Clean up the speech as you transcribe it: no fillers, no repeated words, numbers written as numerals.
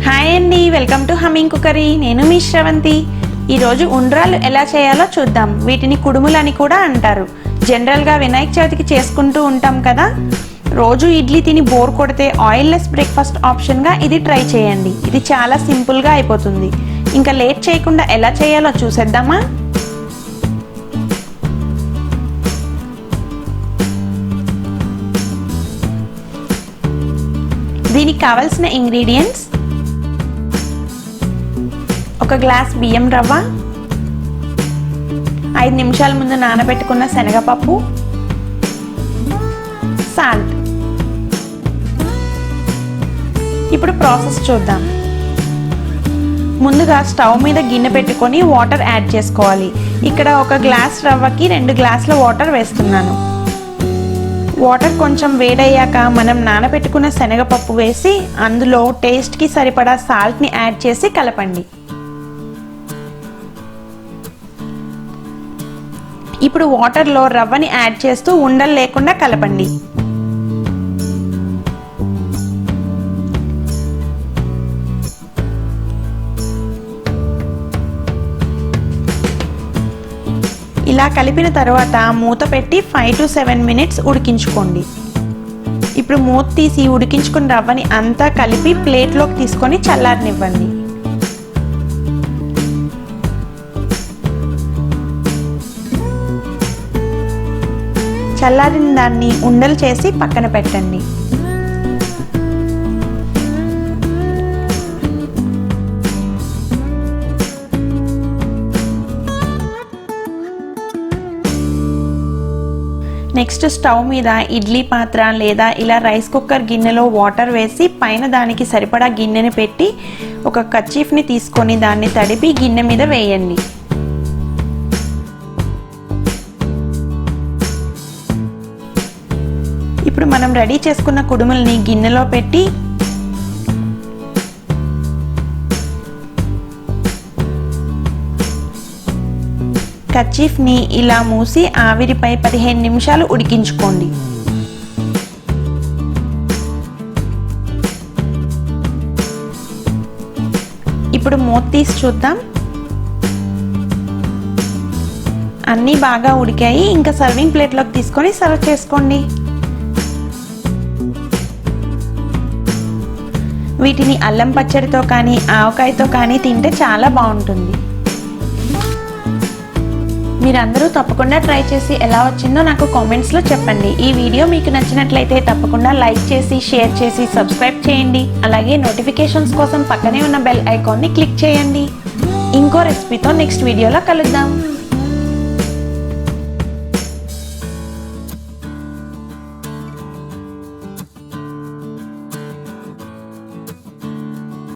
Hi అండి, welcome to humming cookery. నేను మీ శ్రవంతి. ఈరోజు ఉండ్రాళ్ళు ఎలా చేయాలో చూద్దాం. వీటిని కుడుములు అని కూడా అంటారు. జనరల్గా వినాయక చవితికి చేసుకుంటూ ఉంటాం కదా. రోజు ఇడ్లీ తిని బోర్ కొడితే ఆయిల్ లెస్ బ్రేక్ఫాస్ట్ ఆప్షన్గా ఇది ట్రై చేయండి. ఇది చాలా సింపుల్గా అయిపోతుంది. ఇంకా లేట్ చేయకుండా ఎలా చేయాలో చూసేద్దామా. దీనికి కావాల్సిన ఇంగ్రీడియంట్స్: ఒక గ్లాస్ బియ్యం రవ్వ, 5 నిమిషాల ముందు నానబెట్టుకున్న శనగపప్పు, సాల్ట్. ఇప్పుడు ప్రాసెస్ చూద్దాం. ముందుగా స్టవ్ మీద గిన్నె పెట్టుకొని వాటర్ యాడ్ చేసుకోవాలి. ఇక్కడ ఒక గ్లాస్ రవ్వకి 2 గ్లాసుల వాటర్ వేస్తున్నాను. వాటర్ కొంచెం వేడయ్యాక మనం నానబెట్టుకున్న శనగపప్పు వేసి అందులో టేస్ట్కి సరిపడా సాల్ట్ని యాడ్ చేసి కలపండి. ఇప్పుడు వాటర్లో రవ్వని యాడ్ చేస్తూ ఉండలు లేకుండా కలపండి. ఇలా కలిపిన తర్వాత మూత పెట్టి 5 to 7 మినిట్స్ ఉడికించుకోండి. ఇప్పుడు మూత తీసి ఉడికించుకున్న రవ్వని అంతా కలిపి ప్లేట్లోకి తీసుకొని చల్లారనివ్వండి. చల్లారిన దాన్ని ఉండలు చేసి పక్కన పెట్టండి. నెక్స్ట్ స్టవ్ మీద ఇడ్లీ పాత్ర లేదా ఇలా రైస్ కుక్కర్ గిన్నెలో వాటర్ వేసి పైన దానికి సరిపడా గిన్నెని పెట్టి ఒక కర్చీఫ్ని తీసుకొని దాన్ని తడిపి గిన్నె మీద వేయండి. ఇప్పుడు మనం రెడీ చేసుకున్న కుడుముల్ని గిన్నెలో పెట్టి కర్చీఫ్ని ఇలా మూసి ఆవిరిపై 15 నిమిషాలు ఉడికించుకోండి. ఇప్పుడు మూత తీసి చూద్దాం. అన్నీ బాగా ఉడికాయి. ఇంకా సర్వింగ్ ప్లేట్లోకి తీసుకొని సర్వ్ చేసుకోండి. వీటిని అల్లం పచ్చడితో కానీ ఆవకాయతో కానీ తింటే చాలా బాగుంటుంది. మీరందరూ తప్పకుండా ట్రై చేసి ఎలా వచ్చిందో నాకు కామెంట్స్లో చెప్పండి. ఈ వీడియో మీకు నచ్చినట్లయితే తప్పకుండా లైక్ చేసి, షేర్ చేసి, సబ్స్క్రైబ్ చేయండి. అలాగే నోటిఫికేషన్స్ కోసం పక్కనే ఉన్న బెల్ ఐకాన్ని క్లిక్ చేయండి. ఇంకో రెసిపీతో నెక్స్ట్ వీడియోలో కలుద్దాం.